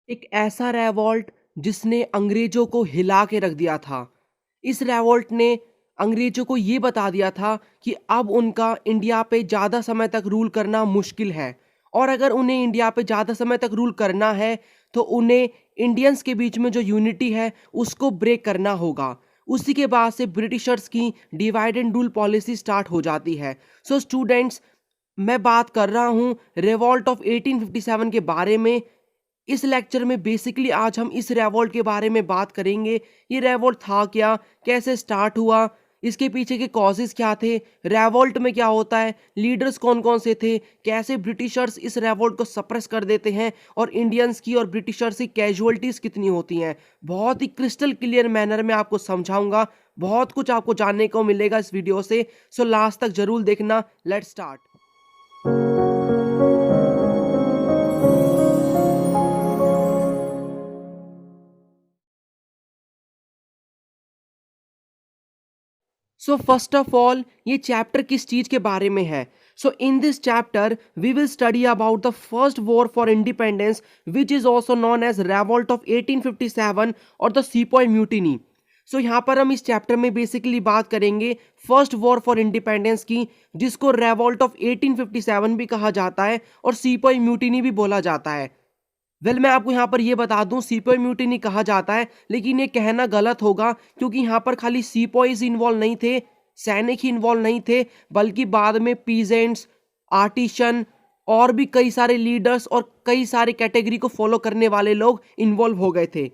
एक ऐसा रेवॉल्ट जिसने अंग्रेजों को हिला के रख दिया था। इस रेवॉल्ट ने अंग्रेजों को ये बता दिया था कि अब उनका इंडिया पे ज़्यादा समय तक रूल करना मुश्किल है, और अगर उन्हें इंडिया पे ज़्यादा समय तक रूल करना है तो उन्हें इंडियंस के बीच में जो यूनिटी है उसको ब्रेक करना होगा। उसी के बाद से ब्रिटिशर्स की divide and rule policy start हो जाती है। सो स्टूडेंट्स, मैं बात कर रहा हूँ रिवॉल्ट ऑफ 1857 के बारे में। इस लेक्चर में बेसिकली आज हम इस रेवॉल्ट के बारे में बात करेंगे। ये रेवॉल्ट था क्या, कैसे स्टार्ट हुआ, इसके पीछे के कॉजेस क्या थे, रेवॉल्ट में क्या होता है, लीडर्स कौन कौन से थे, कैसे ब्रिटिशर्स इस रेवॉल्ट को सप्रेस कर देते हैं, और इंडियंस की और ब्रिटिशर्स की कैजुअलिटीज कितनी होती हैं। बहुत ही क्रिस्टल क्लियर मैनर में आपको समझाऊंगा। बहुत कुछ आपको जानने को मिलेगा इस वीडियो से, सो लास्ट तक जरूर देखना। Let's start. So first of all, ये चैप्टर किस चीज के बारे में है? So in this chapter we will study about the first war for independence which is also known as revolt of 1857 और द सीपॉय म्यूटिनी। सो यहाँ पर हम इस चैप्टर में बेसिकली बात करेंगे फर्स्ट वॉर फॉर इंडिपेंडेंस की, जिसको रेवॉल्ट ऑफ 1857 भी कहा जाता है और सीपॉय म्यूटिनी भी बोला जाता है। मैं आपको यहाँ पर ये बता दूं, सीपॉय म्यूटिनी कहा जाता है, लेकिन ये कहना गलत होगा, क्योंकि यहाँ पर खाली सीपॉयज इन्वॉल्व नहीं थे, सैनिक ही इन्वॉल्व नहीं थे, बल्कि बाद में पीजेंट्स, आर्टिशन और भी कई सारे लीडर्स और कई सारे कैटेगरी को फॉलो करने वाले लोग इन्वॉल्व हो गए थे।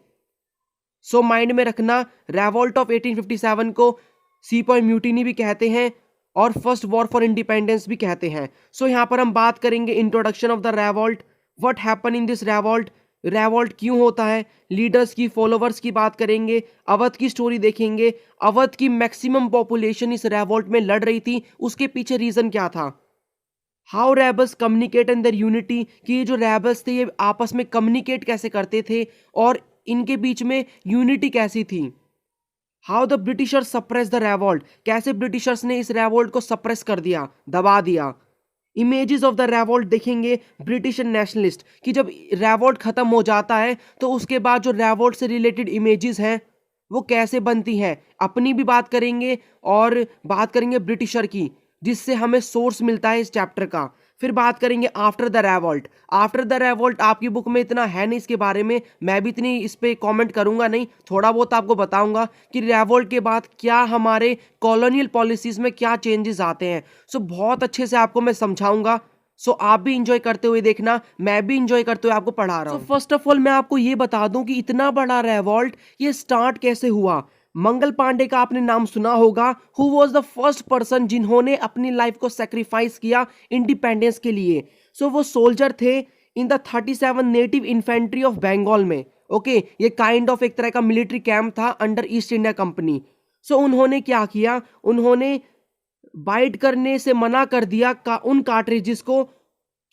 सो माइंड में रखना, रेवॉल्ट ऑफ 1857 को सीपॉय म्यूटिनी भी कहते हैं और फर्स्ट वॉर फॉर इंडिपेंडेंस भी कहते हैं। सो यहाँ पर हम बात करेंगे introduction of the revolt, what happen in this revolt, revolt क्यों होता है, लीडर्स की, फॉलोवर्स की बात करेंगे, अवध की स्टोरी देखेंगे, अवध की मैक्सिमम पॉपुलेशन इस रेवॉल्ट में लड़ रही थी, उसके पीछे रीजन क्या था, how rebels communicate in their unity, कि ये जो रेबल्स थे ये आपस में कम्युनिकेट कैसे करते थे और इनके बीच में यूनिटी कैसी थी, how the Britishers suppress the revolt, कैसे ब्रिटिशर्स ने इस रेवॉल्ट को सप्रेस कर दिया, दबा दिया। इमेजेस ऑफ द रेवॉल्ट देखेंगे, ब्रिटिश एंड नेशनलिस्ट, कि जब रेवॉल्ट खत्म हो जाता है तो उसके बाद जो रेवॉल्ट से रिलेटेड इमेजेस हैं वो कैसे बनती हैं, अपनी भी बात करेंगे और बात करेंगे ब्रिटिशर की, जिससे हमें सोर्स मिलता है इस चैप्टर का। फिर बात करेंगे आफ्टर द रेवॉल्ट। आफ्टर द रेवॉल्ट आपकी बुक में इतना है नहीं इसके बारे में, मैं भी इतनी इस पे कमेंट करूंगा नहीं, थोड़ा बहुत आपको बताऊंगा कि रेवॉल्ट के बाद क्या हमारे कॉलोनियल पॉलिसीज में क्या चेंजेस आते हैं। सो बहुत अच्छे से आपको मैं समझाऊंगा। सो आप भी इंजॉय करते हुए देखना, मैं भी इंजॉय करते हुए आपको पढ़ा रहा हूँ। फर्स्ट ऑफ ऑल मैं आपको ये बता दूं कि इतना बड़ा रेवॉल्ट ये स्टार्ट कैसे हुआ। मंगल पांडे का आपने नाम सुना होगा, who was the first person जिन्होंने अपनी लाइफ को सेक्रीफाइस किया इंडिपेंडेंस के लिए। सो वो सोल्जर थे in the 37 native infantry of Bengal में। ओके, ये काइंड ऑफ एक तरह का मिलिट्री कैंप था under East India Company. So उन्होंने क्या किया, उन्होंने बाइट करने से मना कर दिया उन कार्ट्रिजेस को,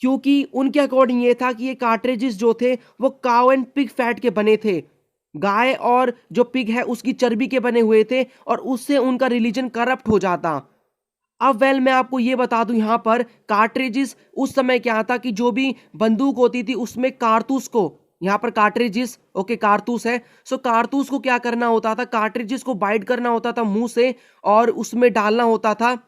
क्योंकि उनके अकॉर्डिंग ये था कि ये कार्ट्रिजेस जो थे वो काउ एंड पिग फैट के बने थे, गाय और जो पिग है उसकी चर्बी के बने हुए थे, और उससे उनका रिलीजन करप्ट हो जाता। अब मैं आपको ये बता दूं, यहाँ पर कार्ट्रिजेस उस समय क्या था कि जो भी बंदूक होती थी उसमें कारतूस को, यहाँ पर कार्ट्रिजेस, ओके कारतूस है, सो कारतूस को क्या करना होता था, कार्ट्रिजेस को बाइट करना होता था मुंह से और उसमें डालना होता था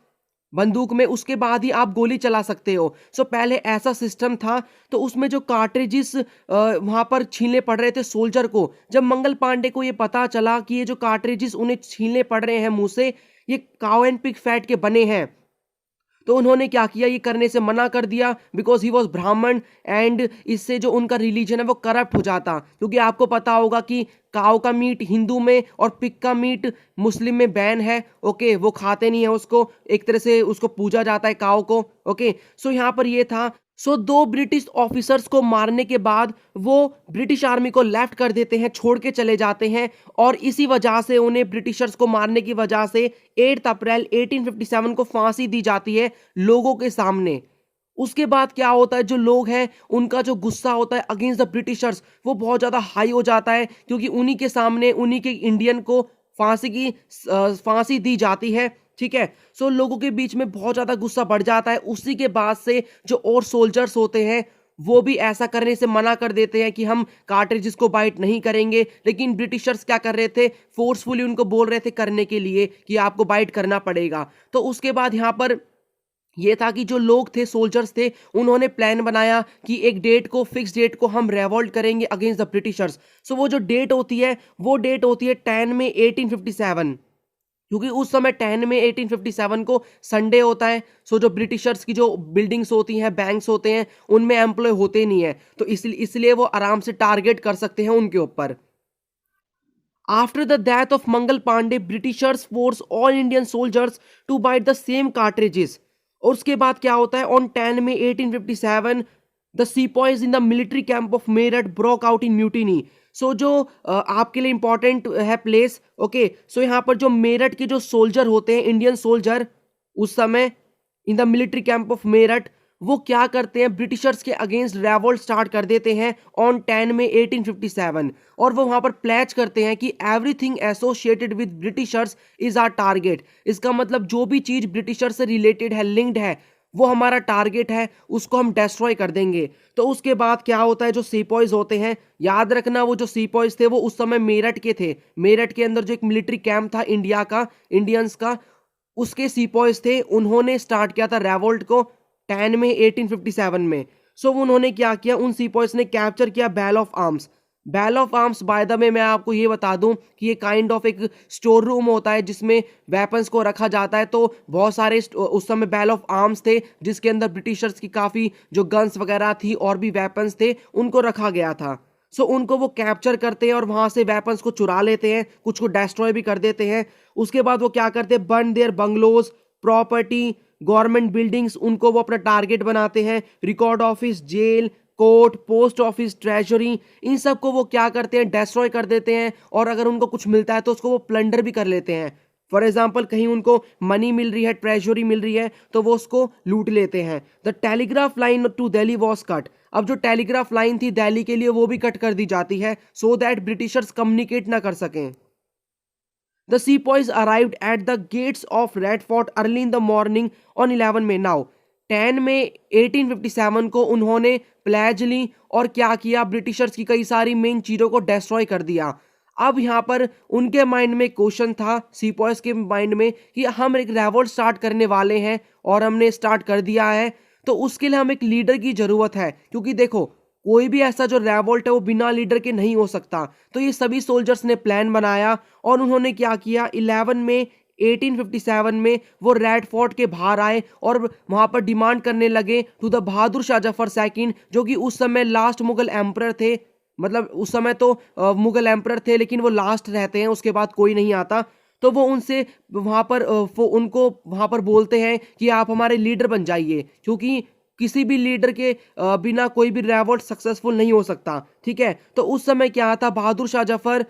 बंदूक में, उसके बाद ही आप गोली चला सकते हो। सो पहले ऐसा सिस्टम था। तो उसमें जो कार्ट्रिजेस वहां पर छीनने पड़ रहे थे सोल्जर को, जब मंगल पांडे को ये पता चला कि ये जो कार्ट्रिजेस उन्हें छीनने पड़ रहे हैं मुंह से, ये काउ एंड पिग फैट के बने हैं, तो उन्होंने क्या किया, ये करने से मना कर दिया, बिकॉज ही वॉज ब्राह्मण एंड इससे जो उनका रिलीजन है वो करप्ट हो जाता। क्योंकि आपको पता होगा कि काऊ का मीट हिंदू में और पिग का मीट मुस्लिम में बैन है। ओके, वो खाते नहीं है उसको, एक तरह से उसको पूजा जाता है काऊ को। ओके, सो यहाँ पर ये था। सो दो ब्रिटिश ऑफिसर्स को मारने के बाद वो ब्रिटिश आर्मी को लेफ्ट कर देते हैं, छोड़ के चले जाते हैं, और इसी वजह से उन्हें ब्रिटिशर्स को मारने की वजह से 8 अप्रैल 1857 को फांसी दी जाती है लोगों के सामने। उसके बाद क्या होता है, जो लोग हैं उनका जो गुस्सा होता है अगेंस्ट द ब्रिटिशर्स वो बहुत ज़्यादा हाई हो जाता है, क्योंकि उन्हीं के सामने उन्हीं के इंडियन को फांसी दी जाती है। ठीक है, सो लोगों के बीच में बहुत ज़्यादा गुस्सा बढ़ जाता है। उसी के बाद से जो और सोल्जर्स होते हैं वो भी ऐसा करने से मना कर देते हैं कि हम कार्ट्रिजेस को बाइट नहीं करेंगे, लेकिन ब्रिटिशर्स क्या कर रहे थे, फोर्सफुली उनको बोल रहे थे करने के लिए कि आपको बाइट करना पड़ेगा। तो उसके बाद यहाँ पर ये था कि जो लोग थे, सोल्जर्स थे, उन्होंने प्लान बनाया कि एक डेट को, फिक्स डेट को हम रेवोल्ट करेंगे अगेंस्ट द ब्रिटिशर्स। सो वो जो डेट होती है वो डेट होती है 10 में 1857, क्योंकि उस समय 10 में 1857 को संडे होता है। सो जो ब्रिटिशर्स की जो बिल्डिंग्स होती हैं, बैंक्स होते हैं, उनमें एम्प्लॉय होते नहीं है, तो इसलिए वो आराम से टारगेट कर सकते हैं उनके ऊपर। After the death of Mangal Pandey, Britishers force all Indian soldiers to buy the same cartridges. और उसके बाद क्या होता है, ऑन 10 में 1857 the sepoys in the military camp of Meerut broke out in mutiny. So जो आपके लिए इंपॉर्टेंट है प्लेस, ओके, सो यहाँ पर जो मेरठ के जो सोल्जर होते हैं, इंडियन सोल्जर, उस समय इन the military camp of Meerut, वो क्या करते हैं, ब्रिटिशर्स के अगेंस्ट रेवोल्ट स्टार्ट कर देते हैं ऑन 10 में 1857। और वो वहां पर प्लेज करते हैं कि everything associated with Britishers is our target. इसका मतलब जो भी चीज ब्रिटिशर से रिलेटेड है, लिंक्ड है, वो हमारा टारगेट है, उसको हम डिस्ट्रॉय कर देंगे। तो उसके बाद क्या होता है, जो सीपॉइज होते हैं, याद रखना वो जो सीपॉइज थे वो उस समय मेरठ के थे। मेरठ के अंदर जो एक मिलिट्री कैंप था इंडिया का, इंडियंस का, उसके सीपॉइज थे। उन्होंने स्टार्ट किया था रेवोल्ट को 10 में 1857 में। सो उन्होंने क्या किया, उन सीपॉइज ने कैप्चर किया बैल ऑफ आर्म्स। बैल of arms, by the way मैं आपको ये बता दूं कि ये काइंड ऑफ एक स्टोर रूम होता है जिसमें वेपन्स को रखा जाता है। तो बहुत सारे उस समय बैल ऑफ आर्म्स थे जिसके अंदर ब्रिटिशर्स की काफ़ी जो गन्स वगैरह थी और भी वेपन्स थे, उनको रखा गया था। सो उनको वो कैप्चर करते हैं और वहां से वेपन्स को चुरा लेते हैं, कुछ को डिस्ट्रॉय भी कर देते हैं। उसके बाद वो क्या करते हैं, burn their bungalows, property, government buildings, उनको वो अपना टारगेट बनाते हैं। Record office, jail, court, post office, treasury, इन सब को वो क्या करते हैं, डिस्ट्रॉय कर देते हैं। और अगर उनको कुछ मिलता है तो उसको वो प्लंडर भी कर लेते हैं। फॉर एग्जाम्पल, कहीं उनको मनी मिल रही है, ट्रेजरी मिल रही है, तो वो उसको लूट लेते हैं। The telegraph line to Delhi was cut. अब जो टेलीग्राफ लाइन थी दिल्ली के लिए, वो भी कट कर दी जाती है, सो दैट ब्रिटिशर्स कम्युनिकेट ना कर सकें। The sepoys arrived at the gates of Red Fort early in the morning on 11 May. Now 10 में 1857 को उन्होंने प्लेज ली और क्या किया, ब्रिटिशर्स की कई सारी मेन चीज़ों को डिस्ट्रॉय कर दिया। अब यहाँ पर उनके माइंड में क्वेश्चन था, सीपॉयस के माइंड में, कि हम एक रेवोल्ट स्टार्ट करने वाले हैं और हमने स्टार्ट कर दिया है, तो उसके लिए हम एक लीडर की ज़रूरत है। क्योंकि देखो, कोई भी ऐसा जो रेवोल्ट है वो बिना लीडर के नहीं हो सकता। तो ये सभी सोल्जर्स ने प्लान बनाया और उन्होंने क्या किया, 11 में 1857 में वो रेड फोर्ट के बाहर आए और वहां पर डिमांड करने लगे to the Bahadur Shah Zafar second, जो कि उस समय लास्ट मुगल एम्परर थे। मतलब उस समय तो मुगल एम्परर थे, लेकिन वो लास्ट रहते हैं, उसके बाद कोई नहीं आता। तो वो उनसे वहां पर वो उनको वहां पर बोलते हैं कि आप हमारे लीडर बन जाइए, क्योंकि किसी भी लीडर के बिना कोई भी रेवोल्ट सक्सेसफुल नहीं हो सकता। ठीक है, तो उस समय क्या था, बहादुर शाह जफर,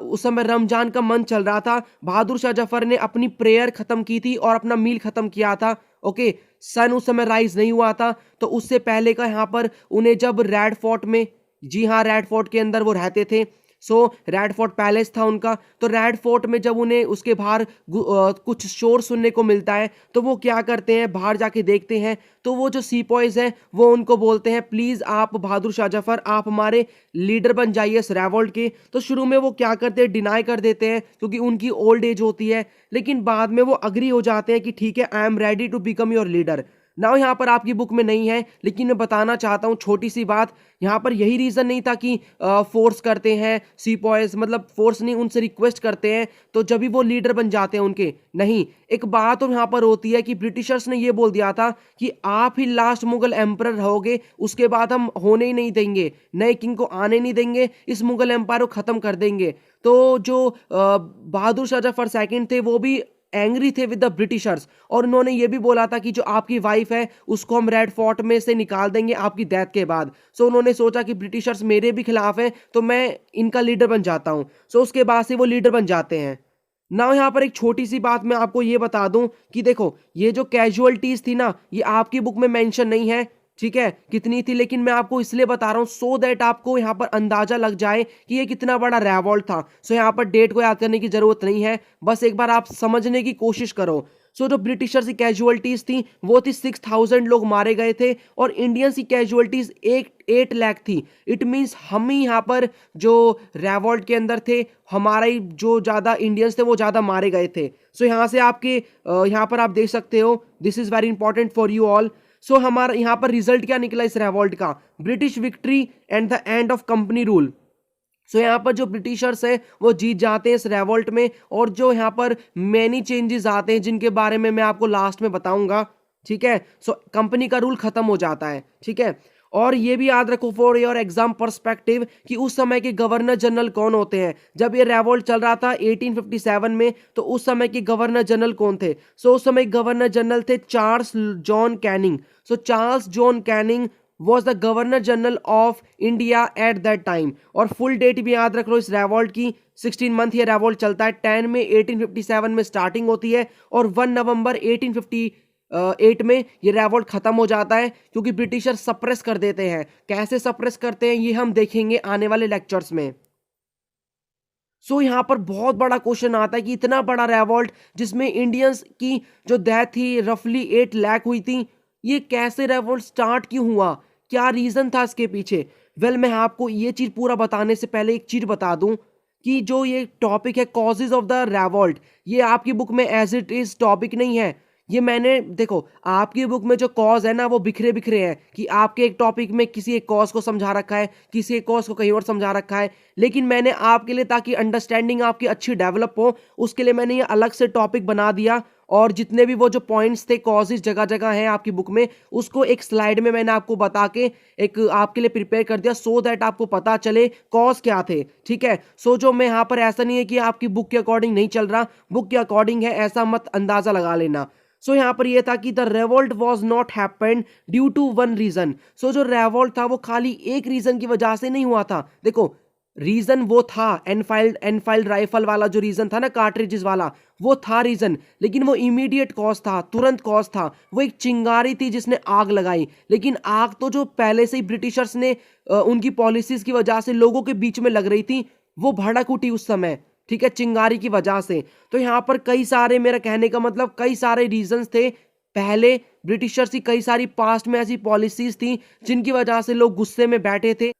उस समय रमजान का मंथ चल रहा था। बहादुर शाह जफर ने अपनी प्रेयर खत्म की थी और अपना मील खत्म किया था। ओके, सन उस समय राइज नहीं हुआ था, तो उससे पहले का यहाँ पर उन्हें जब रेड फोर्ट में, जी हाँ, रेड फोर्ट के अंदर वो रहते थे। सो रेड फोर्ट पैलेस था उनका। तो रेड फोर्ट में जब उन्हें उसके बाहर कुछ शोर सुनने को मिलता है, तो वो क्या करते हैं, बाहर जाके देखते हैं। तो वो जो सीपॉइज हैं वो उनको बोलते हैं, प्लीज़ आप बहादुर शाह जफर, आप हमारे लीडर बन जाइए इस रेवोल्ट के। तो शुरू में वो क्या करते हैं, डिनाई कर देते हैं, क्योंकि उनकी ओल्ड एज होती है। लेकिन बाद में वो अग्री हो जाते हैं कि ठीक है, I am ready to become your leader. Now यहाँ पर आपकी बुक में नहीं है, लेकिन मैं बताना चाहता हूँ छोटी सी बात। यहाँ पर यही रीज़न नहीं था कि फोर्स करते हैं सीपॉयज, मतलब फोर्स नहीं, उनसे रिक्वेस्ट करते हैं तो जब भी वो लीडर बन जाते हैं उनके, नहीं। एक बात और यहाँ पर होती है कि ब्रिटिशर्स ने ये बोल दिया था कि आप ही लास्ट मुगल एम्परर रहोगे, उसके बाद हम होने ही नहीं देंगे, नए किंग को आने नहीं देंगे, इस मुगल एम्पायर को ख़त्म कर देंगे। तो जो बहादुर शाह जफर सेकंड थे वो भी एंग्री थे विद द ब्रिटिशर्स, और उन्होंने ये भी बोला था कि जो आपकी वाइफ है उसको हम रेड फोर्ट में से निकाल देंगे आपकी डेथ के बाद। सो उन्होंने सोचा कि ब्रिटिशर्स मेरे भी खिलाफ हैं, तो मैं इनका लीडर बन जाता हूँ। सो उसके बाद से वो लीडर बन जाते हैं। ना यहाँ पर एक छोटी सी बात मैं आपको ये बता दूं कि देखो, ये जो कैजुअलिटीज थी ना, ये आपकी बुक में मेंशन नहीं है, ठीक है, कितनी थी, लेकिन मैं आपको इसलिए बता रहा हूँ सो दैट आपको यहाँ पर अंदाजा लग जाए कि ये कितना बड़ा रेवोल्ट था। सो यहाँ पर डेट को याद करने की जरूरत नहीं है, बस एक बार आप समझने की कोशिश करो। सो जो ब्रिटिशर्स की कैजुअलिटीज थी वो थी 6,000 लोग मारे गए थे और इंडियंस की कैजुअलिटीज 8 लाख थी। इट मीन्स हम ही यहाँ पर जो रेवॉल्ट के अंदर थे, हमारा ही जो ज़्यादा इंडियंस थे वो ज़्यादा मारे गए थे। सो यहाँ से आपके यहाँ पर आप देख सकते हो, this is very important for you all. So हमारा यहाँ पर रिजल्ट क्या निकला इस रेवॉल्ट का? British victory and the end of company rule. So यहाँ पर जो ब्रिटिशर्स हैं वो जीत जाते हैं इस रेवॉल्ट में, और जो यहाँ पर मैनी चेंजेस आते हैं जिनके बारे में मैं आपको लास्ट में बताऊंगा, ठीक है। सो कंपनी का रूल खत्म हो जाता है, ठीक है। और ये भी याद रखो फॉर योर एग्जाम पर्सपेक्टिव कि उस समय के गवर्नर जनरल कौन होते हैं। जब ये रेवॉल्ट चल रहा था 1857 में, तो उस समय के गवर्नर जनरल कौन थे? सो उस समय गवर्नर जनरल थे Charles John Canning. So Charles John Canning was the governor general of India at that time। और फुल डेट भी याद रख लो इस रेवॉल्ट की, 16 मंथ ये रेवॉल्ट चलता है। 10 में 1857 में स्टार्टिंग होती है और 1 नवंबर 1858 में ये रेवॉल्ट खत्म हो जाता है, क्योंकि ब्रिटिशर सप्रेस कर देते हैं। कैसे सप्रेस करते हैं ये हम देखेंगे आने वाले लेक्चर्स में। सो यहाँ पर बहुत बड़ा क्वेश्चन आता है कि इतना बड़ा रेवॉल्ट जिसमें इंडियंस की जो डेथ थी रफली 8 लाख हुई थी, ये कैसे रेवॉल्ट स्टार्ट क्यों हुआ, क्या रीजन था इसके पीछे? वेल मैं आपको ये चीज पूरा बताने से पहले एक चीज बता दूं कि जो ये टॉपिक है कॉजेज ऑफ द रेवॉल्ट, ये आपकी बुक में एज इट इज टॉपिक नहीं है। ये मैंने देखो आपकी बुक में जो कॉज है ना वो बिखरे बिखरे हैं कि आपके एक टॉपिक में किसी एक कॉज को समझा रखा है, किसी एक कॉज को कहीं और समझा रखा है, लेकिन मैंने आपके लिए ताकि अंडरस्टैंडिंग आपकी अच्छी डेवलप हो उसके लिए मैंने ये अलग से टॉपिक बना दिया। और जितने भी वो जो पॉइंट्स थे कॉजेज जगह जगह हैं आपकी बुक में, उसको एक स्लाइड में मैंने आपको बता के एक आपके लिए प्रिपेयर कर दिया सो दैट आपको पता चले कॉज क्या थे, ठीक है। सो जो मैं यहाँ पर ऐसा नहीं है कि आपकी बुक के अकॉर्डिंग नहीं चल रहा, बुक के अकॉर्डिंग है, ऐसा मत अंदाजा लगा लेना। सो यहाँ पर यह था कि the revolt was not happened due to one reason. So जो रेवोल्ट था वो खाली एक रीजन की वजह से नहीं हुआ था। देखो रीजन वो था एनफाइल्ड राइफल वाला जो रीजन था ना, कार्ट्रिजेस वाला, वो था रीजन, लेकिन वो इमीडिएट कॉज था, तुरंत कॉज था। वो एक चिंगारी थी जिसने आग लगाई, लेकिन आग तो जो पहले से ही ब्रिटिशर्स ने उनकी पॉलिसीज की वजह से लोगों के बीच में लग रही थी, वो भड़क उठी उस समय, ठीक है, चिंगारी की वजह से। तो यहाँ पर कई सारे, मेरा कहने का मतलब कई सारे रीजंस थे। पहले ब्रिटिशर्स की कई सारी पास्ट में ऐसी पॉलिसीज थी जिनकी वजह से लोग गुस्से में बैठे थे।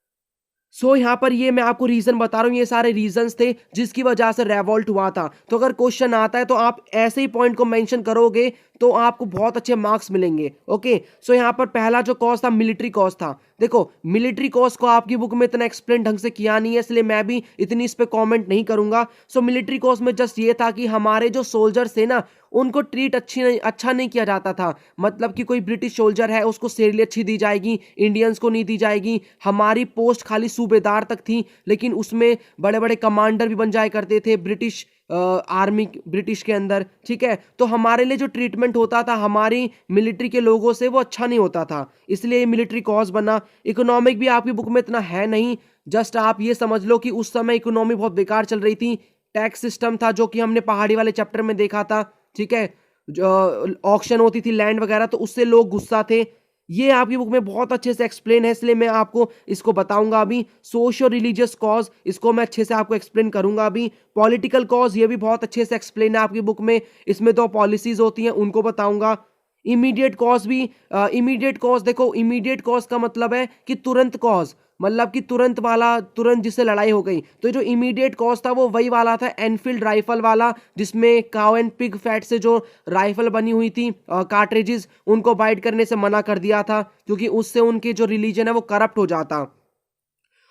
सो यहाँ पर ये मैं आपको रीजन बता रहा हूँ, ये सारे रीजंस थे जिसकी वजह से रेवोल्ट हुआ था। तो अगर क्वेश्चन आता है तो आप ऐसे ही पॉइंट को मेंशन करोगे तो आपको बहुत अच्छे मार्क्स मिलेंगे। ओके, सो यहाँ पर पहला जो कॉज था मिलिट्री कॉज था। देखो मिलिट्री कॉज को आपकी बुक में इतना एक्सप्लेन ढंग से किया नहीं है, इसलिए मैं भी इतनी इस पे कमेंट नहीं करूंगा। सो मिलिट्री कॉज में जस्ट ये था कि हमारे जो सोल्जर्स थे ना उनको ट्रीट अच्छा नहीं किया जाता था। मतलब कि कोई ब्रिटिश सोल्जर है उसको सैलरी अच्छी दी जाएगी, इंडियंस को नहीं दी जाएगी। हमारी पोस्ट खाली सूबेदार तक थी, लेकिन उसमें बड़े बड़े कमांडर भी बन जाया करते थे ब्रिटिश आर्मी, ब्रिटिश के अंदर, ठीक है। तो हमारे लिए जो ट्रीटमेंट होता था हमारी मिलिट्री के लोगों से वो अच्छा नहीं होता था, इसलिए मिलिट्री कॉज बना। इकोनॉमिक भी आपकी बुक में इतना है नहीं, जस्ट आप ये समझ लो कि उस समय इकोनॉमी बहुत बेकार चल रही थी। टैक्स सिस्टम था जो कि हमने पहाड़ी वाले चैप्टर में देखा था, ठीक है। जो ऑक्शन होती थी लैंड वगैरह, तो उससे लोग गुस्सा थे। ये आपकी बुक में बहुत अच्छे से एक्सप्लेन है, इसलिए मैं आपको इसको बताऊंगा अभी। सोशियो रिलीजियस कॉज, इसको मैं अच्छे से आपको एक्सप्लेन करूंगा अभी। पॉलिटिकल कॉज, ये भी बहुत अच्छे से एक्सप्लेन है आपकी बुक में, इसमें 2 पॉलिसीज होती हैं उनको बताऊंगा। इमीडिएट कॉज भी, इमीडिएट कॉज देखो, इमीडिएट कॉज का मतलब है कि तुरंत कॉज, मतलब कि तुरंत वाला, तुरंत जिससे लड़ाई हो गई। तो जो इमीडिएट कॉज था वो वही वाला था एनफील्ड राइफल वाला, जिसमें काउ एंड पिग फैट से जो राइफल बनी हुई थी कार्ट्रिजेस, उनको बाइट करने से मना कर दिया था, क्योंकि उससे उनके जो रिलीजन है वो करप्ट हो जाता।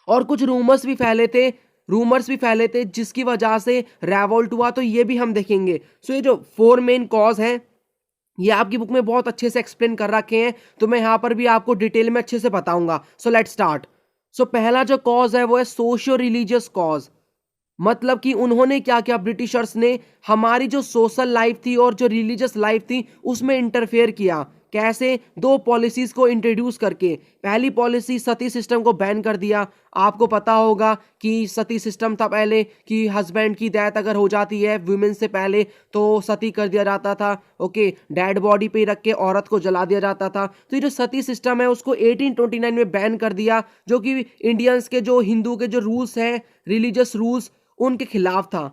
और कुछ रूमर्स भी फैले थे जिसकी वजह से रेवोल्ट हुआ, तो ये भी हम देखेंगे। सो ये जो 4 मेन कॉज हैं ये आपकी बुक में बहुत अच्छे से एक्सप्लेन कर रखे हैं, तो मैं यहाँ पर भी आपको डिटेल में अच्छे से बताऊंगा। So let's start. सो पहला जो कॉज है वो है सोशियो रिलीजियस कॉज। मतलब कि उन्होंने क्या किया, ब्रिटिशर्स ने हमारी जो सोशल लाइफ थी और जो रिलीजियस लाइफ थी उसमें इंटरफेयर किया। कैसे? 2 पॉलिसीज को इंट्रोड्यूस करके। पहली पॉलिसी सती सिस्टम को बैन कर दिया। आपको पता होगा कि सती सिस्टम था पहले कि हस्बैंड की डेथ अगर हो जाती है वुमेन से पहले तो सती कर दिया जाता था। ओके, डेड बॉडी पे रख के औरत को जला दिया जाता था। तो ये जो सती सिस्टम है उसको 1829 में बैन कर दिया, जो कि इंडियंस के जो हिंदू के जो रूल्स हैं, रिलीजियस रूल्स, उनके खिलाफ था।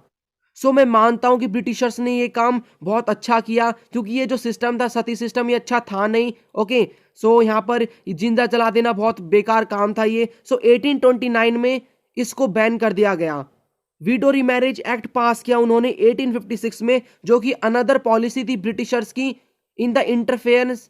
सो मैं मानता हूं कि ब्रिटिशर्स ने ये काम बहुत अच्छा किया, क्योंकि ये जो सिस्टम था सती सिस्टम, ये अच्छा था नहीं। ओके, सो यहाँ पर जिंदा जला देना बहुत बेकार काम था ये। सो 1829 में इसको बैन कर दिया गया। विडो रीमैरिज एक्ट पास किया उन्होंने 1856 में, जो कि अनदर पॉलिसी थी ब्रिटिशर्स की इन द इंटरफेरेंस।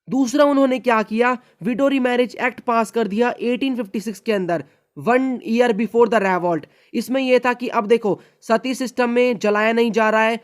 दूसरा उन्होंने क्या किया, विडो रीमैरिज एक्ट पास कर दिया 1856 के अंदर, 1 ईयर बिफोर द रेवॉल्ट। इसमें यह था कि अब देखो सती सिस्टम में जलाया नहीं जा रहा है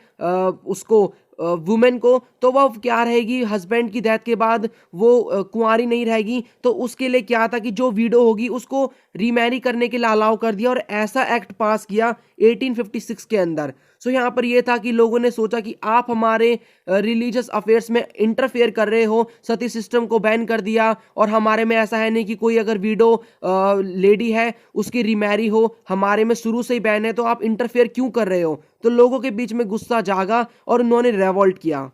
उसको वुमेन को, तो वह क्या रहेगी, हस्बैंड की डेथ के बाद वो कुंवारी नहीं रहेगी। तो उसके लिए क्या था कि जो विडो होगी उसको रीमैरी करने के लिए अलाउ कर दिया, और ऐसा एक्ट पास किया 1856 के अंदर। सो यहाँ पर यह था कि लोगों ने सोचा कि आप हमारे रिलीजियस अफेयर्स में इंटरफेयर कर रहे हो, सती सिस्टम को बैन कर दिया, और हमारे में ऐसा है नहीं कि कोई अगर विडो लेडी है उसकी रीमैरी हो, हमारे में शुरू से ही बैन है, तो आप इंटरफेयर क्यों कर रहे हो। तो लोगों के बीच में गुस्सा जागा और उन्होंने रेवोल्ट किया।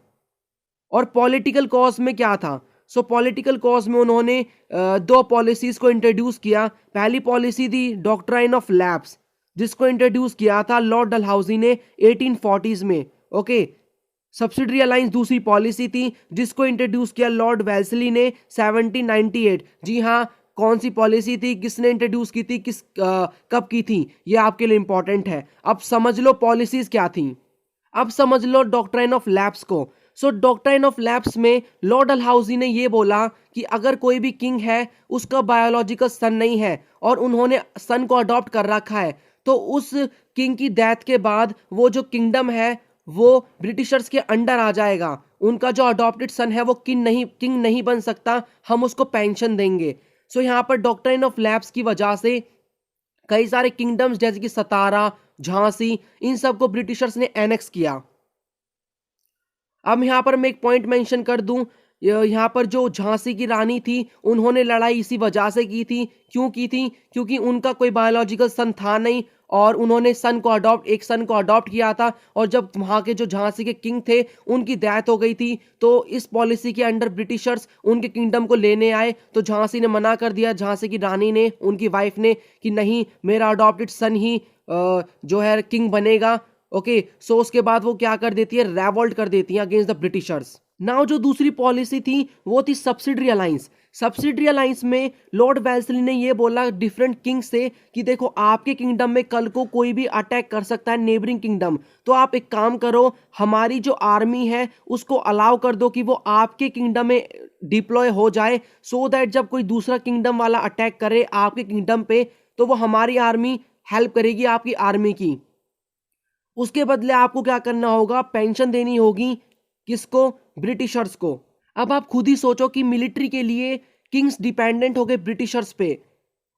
और पॉलिटिकल कॉज में क्या था, सो पॉलिटिकल कॉज में उन्होंने दो पॉलिसीज को इंट्रोड्यूस किया। पहली पॉलिसी थी डॉक्ट्राइन ऑफ लैप्स, जिसको इंट्रोड्यूस किया था लॉर्ड डलहौजी ने 1840s में। ओके, सब्सिडरी अलायंस दूसरी पॉलिसी थी, जिसको इंट्रोड्यूस किया लॉर्ड वेल्सली ने 1798। जी हाँ, कौन सी पॉलिसी थी, किसने इंट्रोड्यूस की थी, कब की थी, ये आपके लिए इंपॉर्टेंट है। अब समझ लो पॉलिसीज क्या थी। अब समझ लो डॉक्ट्राइन ऑफ लैप्स को। सो डॉक्ट्राइन ऑफ लैप्स में लॉर्ड डलहौजी ने यह बोला कि अगर कोई भी किंग है उसका बायोलॉजिकल सन नहीं है और उन्होंने सन को अडॉप्ट कर रखा है, तो उस किंग की डेथ के बाद वो जो किंगडम है वो ब्रिटिशर्स के अंडर आ जाएगा। उनका जो अडॉप्टेड सन है वो किंग नहीं बन सकता, हम उसको पेंशन देंगे। सो यहाँ पर डॉक्ट्राइन ऑफ लैप्स की वजह से कई सारे किंगडम्स जैसे कि सतारा, झांसी, इन सबको ब्रिटिशर्स ने एनेक्स किया। अब यहाँ पर मैं एक पॉइंट मेंशन कर दूं, यहाँ पर जो झांसी की रानी थी उन्होंने लड़ाई इसी वजह से की थी। क्यों की थी, क्योंकि उनका कोई बायोलॉजिकल सन था नहीं और उन्होंने एक सन को अडॉप्ट किया था, और जब वहाँ के जो झांसी के किंग थे उनकी डेथ हो गई थी, तो इस पॉलिसी के अंडर ब्रिटिशर्स उनके किंगडम को लेने आए, तो झांसी ने मना कर दिया, झांसी की रानी ने, उनकी वाइफ ने, कि नहीं, मेरा अडॉप्टेड सन ही जो है किंग बनेगा। ओके, सो उसके बाद वो क्या कर देती है, रेवोल्ट कर देती है अगेंस्ट द ब्रिटिशर्स। नाउ जो दूसरी पॉलिसी थी वो थी सब्सिडरी अलायंस। सब्सिडरी अलायंस में लॉर्ड वेल्सली ने ये बोला डिफरेंट किंग से कि देखो आपके किंगडम में कल को कोई भी अटैक कर सकता है, नेबरिंग किंगडम, तो आप एक काम करो, हमारी जो आर्मी है उसको अलाउ कर दो कि वो आपके किंगडम में डिप्लॉय हो जाए, सो दैट जब कोई दूसरा किंगडम वाला अटैक करे आपके किंगडम पे, तो वो हमारी आर्मी हेल्प करेगी आपकी आर्मी की। उसके बदले आपको क्या करना होगा, पेंशन देनी होगी, किसको, ब्रिटिशर्स को। अब आप खुद ही सोचो कि मिलिट्री के लिए किंग्स डिपेंडेंट हो गए ब्रिटिशर्स पे,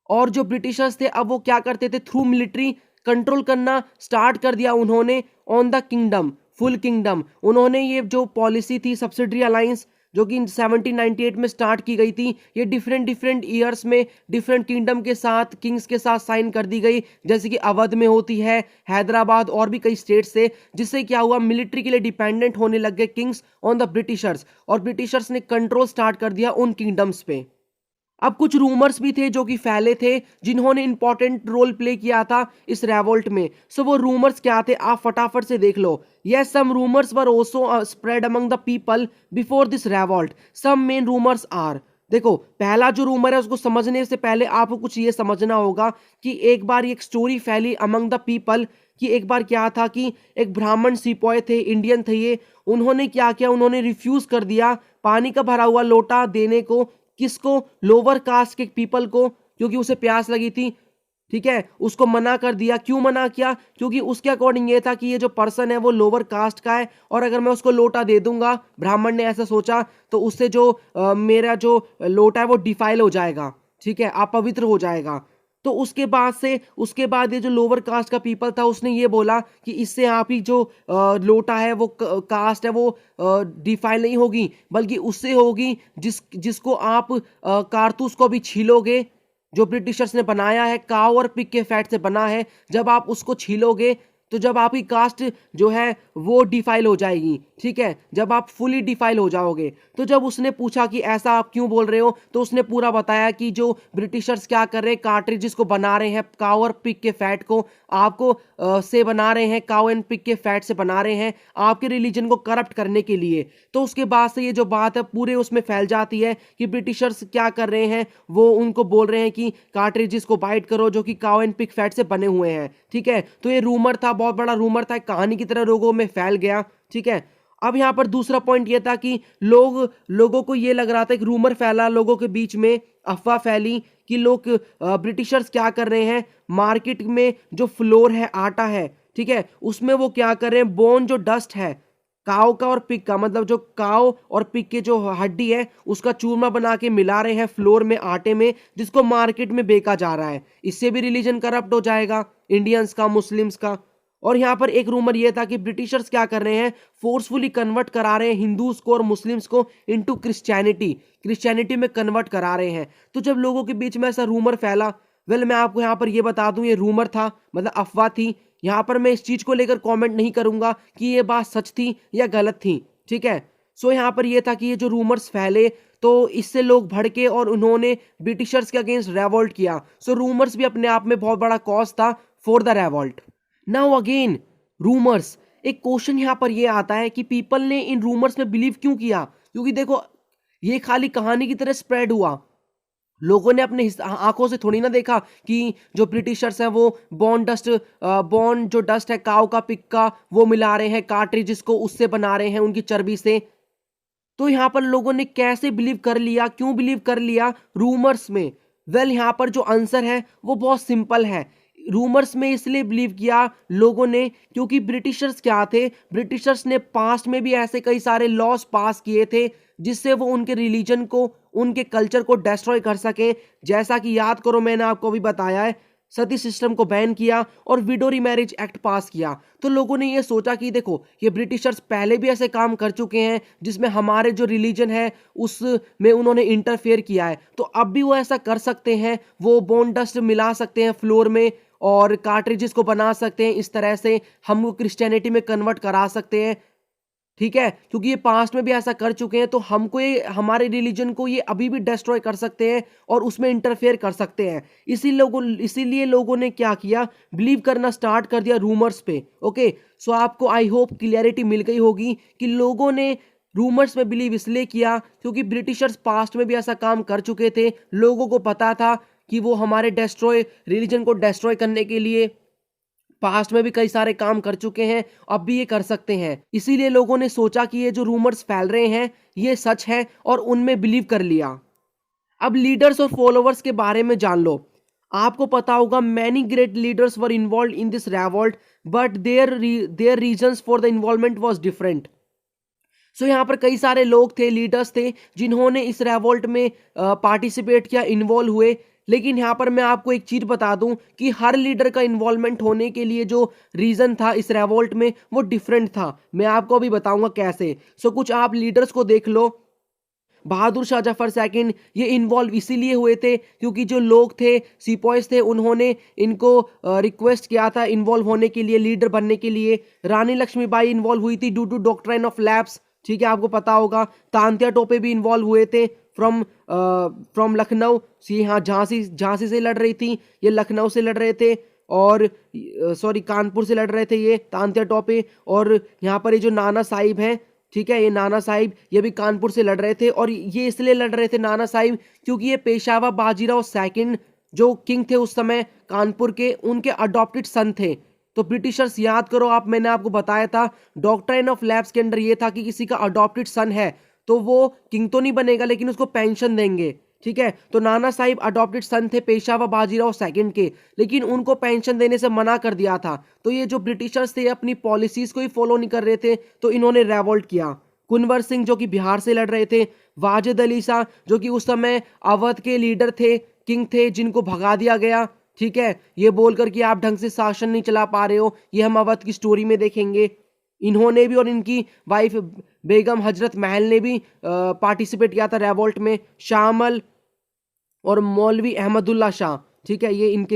और जो ब्रिटिशर्स थे अब वो क्या करते थे, थ्रू मिलिट्री कंट्रोल करना स्टार्ट कर दिया उन्होंने on the kingdom, full kingdom. उन्होंने ये जो पॉलिसी थी सब्सिडरी अलायंस जो कि 1798 में स्टार्ट की गई थी, ये डिफरेंट ईयर्स में डिफरेंट किंगडम के साथ, किंग्स के साथ साइन कर दी गई, जैसे कि अवध में होती है, हैदराबाद और भी कई स्टेट्स से, जिससे क्या हुआ, मिलिट्री के लिए डिपेंडेंट होने लग गए किंग्स ऑन द ब्रिटिशर्स, और ब्रिटिशर्स ने कंट्रोल स्टार्ट कर दिया उन किंगडम्स पे। अब कुछ रूमर्स भी थे जो कि फैले थे, जिन्होंने इंपॉर्टेंट रोल प्ले किया था इस रेवोल्ट में। सो वो रूमर्स क्या थे, आप फटाफट से देख लो। Yes, some rumours were also spread among the people before this revolt. Some main rumours are, देखो पहला जो रूमर है उसको समझने से पहले आपको कुछ ये समझना होगा कि एक बार एक स्टोरी फैली अमंग द पीपल कि एक बार क्या था कि एक ब्राह्मण सिपाही थे, इंडियन थे ये, उन्होंने क्या किया, उन्होंने रिफ्यूज कर दिया पानी का भरा हुआ लोटा देने को, किसको, लोअर कास्ट के पीपल को, क्योंकि उसे प्यास लगी थी, ठीक है, उसको मना कर दिया। क्यों मना किया, क्योंकि उसके अकॉर्डिंग ये था कि ये जो पर्सन है वो लोअर कास्ट का है, और अगर मैं उसको लोटा दे दूंगा, ब्राह्मण ने ऐसा सोचा, तो उससे जो मेरा जो लोटा है वो डिफाइल हो जाएगा, ठीक है, अपवित्र हो जाएगा। तो उसके बाद ये जो लोअर कास्ट का पीपल था उसने ये बोला कि इससे आप ही जो लोटा है वो कास्ट है वो डिफाइन नहीं होगी, बल्कि उससे होगी जिसको आप कारतूस को भी छीलोगे, जो ब्रिटिशर्स ने बनाया है, काव और पिग के फैट से बना है, जब आप उसको छीलोगे तो जब आपकी कास्ट जो है वो डिफाइल हो जाएगी, ठीक है, जब आप फुली डिफाइल हो जाओगे। तो जब उसने पूछा कि ऐसा आप क्यों बोल रहे हो, तो उसने पूरा बताया कि जो ब्रिटिशर्स क्या कर रहे हैं, कार्ट्रिजेस को बना रहे हैं काउ और पिग के फैट को आपको से बना रहे हैं, काउ एंड पिग के फैट से बना रहे हैं आपके रिलीजन को करप्ट करने के लिए। तो उसके बाद से ये जो बात है पूरे उसमें फैल जाती है कि ब्रिटिशर्स क्या कर रहे हैं, वो उनको बोल रहे हैं कि कार्ट्रिजेस को बाइट करो जो कि काउ एंड पिग फैट से बने हुए हैं, ठीक है। तो ये रूमर था, बहुत बड़ा रूमर था, कहानी की तरह लोगों में फैल गया, ठीक है। अब यहाँ पर दूसरा पॉइंट ये था कि लोगों को ये लग रहा था, एक रूमर फैला लोगों के बीच में, अफवाह फैली कि लोग ब्रिटिशर्स क्या कर रहे हैं, मार्केट में जो फ्लोर है, आटा है, ठीक है, उसमें वो क्या कर रहे हैं, बोन जो डस्ट है काव का और पिग का, मतलब जो काव और पिग के जो हड्डी है उसका चूरमा बना के मिला रहे हैं फ्लोर में, आटे में, जिसको मार्केट में बेचा जा रहा है। इससे भी रिलीजन करप्ट हो जाएगा इंडियंस का, मुस्लिम्स का। और यहाँ पर एक रूमर ये था कि ब्रिटिशर्स क्या कर रहे हैं, फोर्सफुली कन्वर्ट करा रहे हैं हिंदूज को और मुस्लिम्स को इनटू क्रिश्चियनिटी में कन्वर्ट करा रहे हैं। तो जब लोगों के बीच में ऐसा रूमर फैला, वेल मैं आपको यहाँ पर ये बता दूं, ये रूमर था, मतलब अफवाह थी। यहाँ पर मैं इस चीज को लेकर कमेंट नहीं करूंगा कि ये बात सच थी या गलत थी, ठीक है। सो यहाँ पर ये था कि ये जो रूमर्स फैले तो इससे लोग भड़के और उन्होंने ब्रिटिशर्स के अगेंस्ट रेवोल्ट किया। सो रूमर्स भी अपने आप में बहुत बड़ा कॉज था for the revolt. Now again rumours, एक क्वेश्चन यहाँ पर ये आता है कि पीपल ने इन रूमर्स में बिलीव क्यों किया, क्योंकि देखो ये खाली कहानी की तरह स्प्रेड हुआ, लोगों ने अपने आंखों से थोड़ी ना देखा कि जो ब्रिटिशर्स हैं वो बॉन जो डस्ट है काऊ का, पिग का, वो मिला रहे हैं कार्ट्रिजेस को, उससे बना रहे हैं उनकी चर्बी से। तो यहाँ पर लोगों ने कैसे बिलीव कर लिया, क्यों बिलीव कर लिया रूमर्स में? वेल यहाँ पर जो आंसर है वो बहुत सिंपल है। रूमर्स में इसलिए बिलीव किया लोगों ने क्योंकि ब्रिटिशर्स क्या थे, ब्रिटिशर्स ने पास्ट में भी ऐसे कई सारे लॉज पास किए थे जिससे वो उनके रिलीजन को, उनके कल्चर को डिस्ट्रॉय कर सके। जैसा कि याद करो मैंने आपको अभी बताया है, सती सिस्टम को बैन किया और विडो रीमैरिज एक्ट पास किया। तो लोगों ने ये सोचा कि देखो ये ब्रिटिशर्स पहले भी ऐसे काम कर चुके हैं जिसमें हमारे जो रिलीजन है उसमें उन्होंने इंटरफेयर किया है, तो अब भी वो ऐसा कर सकते हैं, वो बोन डस्ट मिला सकते हैं फ्लोर में और कार्ट्रिजेस को बना सकते हैं, इस तरह से हम क्रिश्चियनिटी में कन्वर्ट करा सकते हैं, ठीक है। क्योंकि ये पास्ट में भी ऐसा कर चुके हैं तो हमको ये, हमारे रिलीजन को ये अभी भी डिस्ट्रॉय कर सकते हैं और उसमें इंटरफेयर कर सकते हैं। इसीलिए लोगों ने क्या किया, बिलीव करना स्टार्ट कर दिया रूमर्स पे। ओके, सो आपको आई होप क्लियरिटी मिल गई होगी कि लोगों ने रूमर्स में बिलीव इसलिए किया क्योंकि ब्रिटिशर्स पास्ट में भी ऐसा काम कर चुके थे, लोगों को पता था कि वो हमारे रिलीजन को डिस्ट्रॉय करने के लिए पास्ट में भी कई सारे काम कर चुके हैं, अब भी ये कर सकते हैं। इसीलिए लोगों ने सोचा कि ये जो रूमर्स फैल रहे हैं ये सच है और उनमें बिलीव कर लिया। अब लीडर्स और फॉलोअर्स के बारे में जान लो। आपको पता होगा many great leaders were involve in this revolt but their reasons for the involvement was different. So यहाँ पर कई सारे लोग थे, लीडर्स थे जिन्होंने इस रेवोल्ट में पार्टिसिपेट किया, इन्वॉल्व हुए। लेकिन यहाँ पर मैं आपको एक चीज बता दूं कि हर लीडर का इन्वॉल्वमेंट होने के लिए जो रीजन था इस रेवोल्ट में वो डिफरेंट था। मैं आपको अभी बताऊंगा कैसे। सो कुछ आप लीडर्स को देख लो। बहादुर शाह जफर सेकंड ये इन्वॉल्व इसीलिए हुए थे क्योंकि जो लोग थे, सिपॉइज थे, उन्होंने इनको रिक्वेस्ट किया था इन्वॉल्व होने के लिए, लीडर बनने के लिए। रानी लक्ष्मीबाई इन्वॉल्व हुई थी due to doctrine of lapse, ठीक है, आपको पता होगा। तांत्या टोपे भी इन्वॉल्व हुए थे फ्रॉम लखनऊ। हाँ, झांसी से लड़ रही थी, ये लखनऊ से लड़ रहे थे, और सॉरी कानपुर से लड़ रहे थे ये तांत्या टोपे। और यहाँ पर ये जो नाना साहिब हैं, ठीक है, ये नाना साहिब ये भी कानपुर से लड़ रहे थे। और ये इसलिए लड़ रहे थे नाना साहिब क्योंकि ये पेशावा बाजीराव सेकंड जो किंग थे उस समय कानपुर के, उनके अडॉप्टेड सन थे। तो ब्रिटिशर्स, याद करो आप, मैंने आपको बताया था डॉक्ट्राइन ऑफ लैप्स के अंदर ये था कि किसी का अडॉप्टेड सन है तो वो किंग तो नहीं बनेगा लेकिन उसको पेंशन देंगे, ठीक है। तो नाना साहिब अडॉप्टेड सन थे पेशावा बाजीराव सेकंड के, लेकिन उनको पेंशन देने से मना कर दिया था। तो ये जो ब्रिटिशर्स थे अपनी पॉलिसीज को ही फॉलो नहीं कर रहे थे, तो इन्होंने रेवोल्ट किया। कुंवर सिंह जो कि बिहार से लड़ रहे थे, वाजिद अली शाह जो कि उस समय अवध के लीडर थे, किंग थे, जिनको भगा दिया गया, ठीक है, ये बोलकर कि आप ढंग से शासन नहीं चला पा रहे हो। ये हम अवध की स्टोरी में देखेंगे। इन्होंने भी और इनकी वाइफ बेगम हजरत महल ने भी पार्टिसिपेट किया था रेवोल्ट में। शामल और मौलवी अहमदुल्ला शाह, ठीक है, ये इनके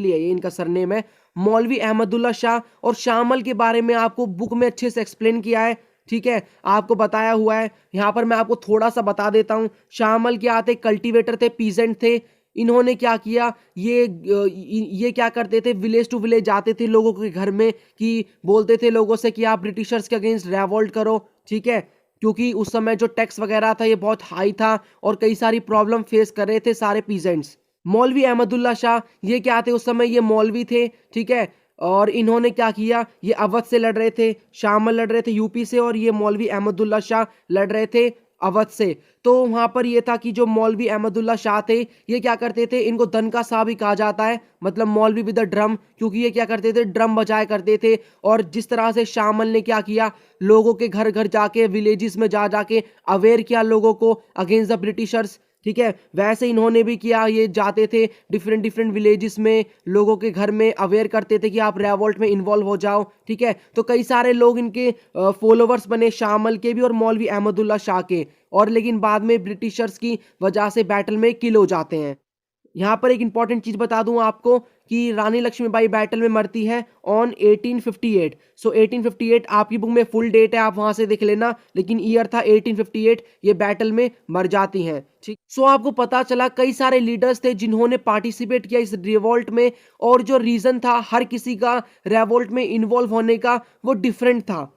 लिए ये इनका सरनेम है। मौलवी अहमदुल्ला शाह और शामल के बारे में आपको बुक में अच्छे से एक्सप्लेन किया है, ठीक है, आपको बताया हुआ है। यहाँ पर मैं आपको थोड़ा सा बता देता हूँ। शामल क्या थे, कल्टीवेटर थे, पीजेंट थे। इन्होंने क्या किया, ये क्या करते थे, विलेज टू विलेज जाते थे लोगों के घर में, कि बोलते थे लोगों से कि आप ब्रिटिशर्स के अगेंस्ट रेवोल्ट करो, ठीक है, क्योंकि उस समय जो टैक्स वगैरह था ये बहुत हाई था और कई सारी प्रॉब्लम फेस कर रहे थे सारे पीजेंट्स। मौलवी अहमदुल्ला शाह ये क्या थे उस समय, ये मौलवी थे, ठीक है, और इन्होंने क्या किया, ये अवध से लड़ रहे थे, शामल लड़ रहे थे यूपी से, और ये मौलवी अहमदुल्ला शाह लड़ रहे थे अवध से। तो वहां पर ये था कि जो मौलवी अहमदुल्ला शाह थे ये क्या करते थे, इनको दनका शाह भी कहा जाता है, मतलब मौलवी विद द ड्रम, क्योंकि ये क्या करते थे, ड्रम बजाया करते थे। और जिस तरह से शामल ने क्या किया, लोगों के घर घर जाके, विलेजेस में जा जाके अवेयर किया लोगों को अगेंस्ट द ब्रिटिशर्स, ठीक है, वैसे इन्होंने भी किया। ये जाते थे डिफरेंट डिफरेंट विलेजेस में, लोगों के घर में अवेयर करते थे कि आप रेवोल्ट में इन्वॉल्व हो जाओ, ठीक है। तो कई सारे लोग इनके फॉलोवर्स बने, शामल के भी और मौलवी अहमदुल्ला शाह के, और लेकिन बाद में ब्रिटिशर्स की वजह से बैटल में किल हो जाते हैं। यहाँ पर एक इंपॉर्टेंट चीज बता दूं आपको कि रानी लक्ष्मीबाई बैटल में मरती है ऑन 1858। सो 1858 आपकी बुक में फुल डेट है, आप वहां से देख लेना, लेकिन ईयर था 1858, ये बैटल में मर जाती हैं, ठीक। सो आपको पता चला कई सारे लीडर्स थे जिन्होंने पार्टिसिपेट किया इस रिवोल्ट में, और जो रीजन था हर किसी का रेवोल्ट में इन्वॉल्व होने का वो डिफरेंट था।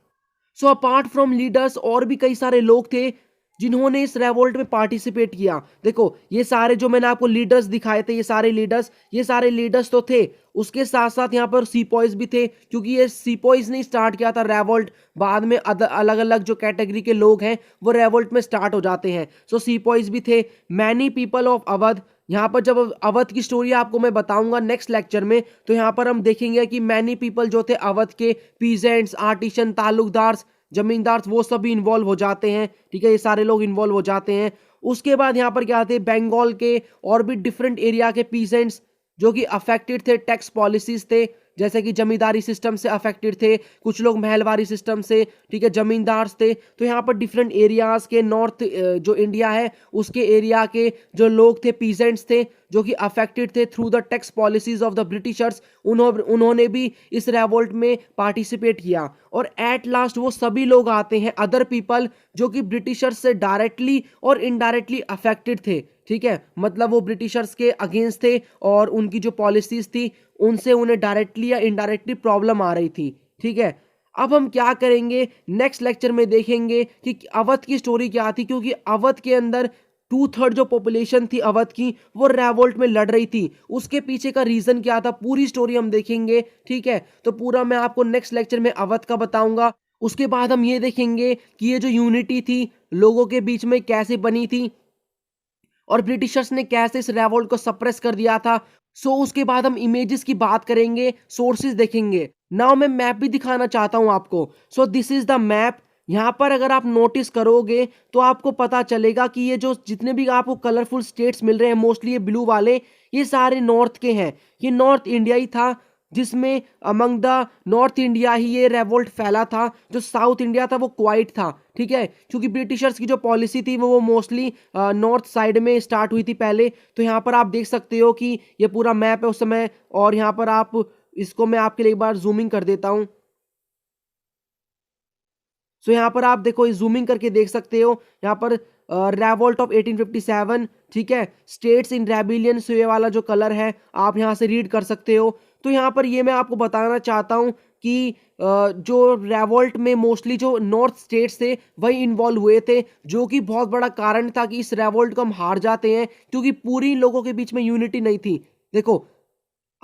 सो अपार्ट फ्रॉम लीडर्स और भी कई सारे लोग थे जिन्होंने इस रेवोल्ट में पार्टिसिपेट किया। देखो ये सारे जो मैंने आपको लीडर्स दिखाए थे, ये सारे लीडर्स तो थे, उसके साथ साथ यहाँ पर सीपॉइज भी थे, क्योंकि ये सीपॉइज ने स्टार्ट किया था रेवोल्ट। बाद में अलग अलग जो कैटेगरी के लोग हैं वो रेवोल्ट में स्टार्ट हो जाते हैं। सो सीपॉइज भी थे। मैनी पीपल ऑफ अवध, यहाँ पर जब अवध की स्टोरी आपको मैं बताऊंगा नेक्स्ट लेक्चर में, तो यहाँ पर हम देखेंगे कि मैनी पीपल जो थे अवध के, पीजेंट्स, आर्टिशन, ताल्लुकदार, जमींदार, वो सभी इन्वॉल्व हो जाते हैं, ठीक है, ये सारे लोग इन्वॉल्व हो जाते हैं। उसके बाद यहाँ पर क्या आते हैं, बंगाल के और भी डिफरेंट एरिया के पीजेंट्स जो कि अफेक्टेड थे, टैक्स पॉलिसीज थे, जैसे कि जमींदारी सिस्टम से अफेक्टेड थे, कुछ लोग महलवारी सिस्टम से, ठीक है, जमींदार थे। तो यहाँ पर डिफरेंट एरियाज के नॉर्थ जो इंडिया है उसके एरिया के जो लोग थे, पीजेंट्स थे, जो कि अफेक्टेड थे through the tax policies of the Britishers, उन्होंने भी इस रेवोल्ट में पार्टिसिपेट किया। और एट लास्ट वो सभी लोग आते हैं, अदर पीपल, जो कि ब्रिटिशर्स से डायरेक्टली और इनडायरेक्टली अफेक्टेड थे, ठीक है, मतलब वो ब्रिटिशर्स के अगेंस्ट थे और उनकी जो पॉलिसीज थी उनसे उन्हें डायरेक्टली या इनडायरेक्टली प्रॉब्लम आ रही थी, ठीक है। अब हम क्या करेंगे, नेक्स्ट लेक्चर में देखेंगे कि अवध की स्टोरी क्या थी, क्योंकि अवध के अंदर 2/3 जो पॉपुलेशन थी अवध की वो रेवोल्ट में लड़ रही थी। उसके पीछे का रीजन क्या था, पूरी स्टोरी हम देखेंगे, ठीक है। तो पूरा मैं आपको नेक्स्ट लेक्चर में अवध का बताऊंगा। उसके बाद हम ये देखेंगे कि ये जो यूनिटी थी लोगों के बीच में कैसे बनी थी और ब्रिटिशर्स ने कैसे इस रेवोल्ट को सप्रेस कर दिया था। सो उसके बाद हम इमेजेस की बात करेंगे, सोर्सेज देखेंगे। नाउ मैं मैप भी दिखाना चाहता हूं आपको। So this is the map. यहाँ पर अगर आप नोटिस करोगे तो आपको पता चलेगा कि ये जो जितने भी आपको कलरफुल स्टेट्स मिल रहे हैं, मोस्टली ये ब्लू वाले, ये सारे नॉर्थ के हैं। ये नॉर्थ इंडिया ही था, जिसमें अमंग द नॉर्थ इंडिया ही ये रेवोल्ट फैला था। जो साउथ इंडिया था वो क्वाइट था, ठीक है, क्योंकि ब्रिटिशर्स की जो पॉलिसी थी वो मोस्टली नॉर्थ साइड में स्टार्ट हुई थी पहले। तो यहाँ पर आप देख सकते हो कि ये पूरा मैप है उस समय, और यहाँ पर आप इसको मैं आपके लिए एक बार जूमिंग कर देता हूँ। सो यहाँ पर आप देखो, जूमिंग करके देख सकते हो यहाँ पर रेवोल्ट ऑफ 1857, ठीक है, स्टेट्स इन रेबिलियन, ये वाला जो कलर है आप यहाँ से रीड कर सकते हो। तो यहाँ पर ये मैं आपको बताना चाहता हूँ कि जो रेवोल्ट में मोस्टली जो नॉर्थ स्टेट्स थे वही इन्वॉल्व हुए थे, जो कि बहुत बड़ा कारण था कि इस रेवोल्ट को हम हार जाते हैं, क्योंकि पूरी लोगों के बीच में यूनिटी नहीं थी। देखो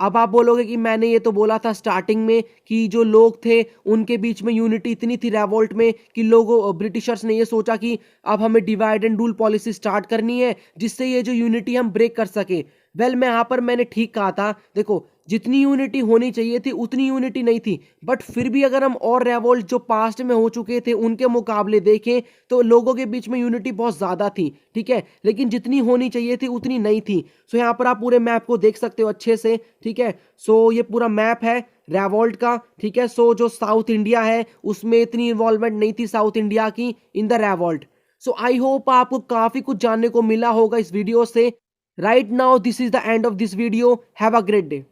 अब आप बोलोगे कि मैंने ये तो बोला था स्टार्टिंग में कि जो लोग थे उनके बीच में यूनिटी इतनी थी रेवोल्ट में कि लोगों ब्रिटिशर्स ने ये सोचा कि अब हमें divide and rule policy start करनी है जिससे ये जो यूनिटी हम ब्रेक कर सके। वेल मैं यहाँ पर मैंने ठीक कहा था। देखो जितनी यूनिटी होनी चाहिए थी उतनी यूनिटी नहीं थी, बट फिर भी अगर हम और रेवोल्ट जो पास्ट में हो चुके थे उनके मुकाबले देखें तो लोगों के बीच में यूनिटी बहुत ज़्यादा थी, ठीक है, लेकिन जितनी होनी चाहिए थी उतनी नहीं थी। सो यहाँ पर आप पूरे मैप को देख सकते हो अच्छे से, ठीक है। सो ये पूरा मैप है रेवोल्ट का, ठीक है। सो जो साउथ इंडिया है उसमें इतनी इन्वॉल्वमेंट नहीं थी साउथ इंडिया की in the रेवोल्ट। So I hope आपको काफ़ी कुछ जानने को मिला होगा इस वीडियो से। Right now, this is the end of this video. Have a great day.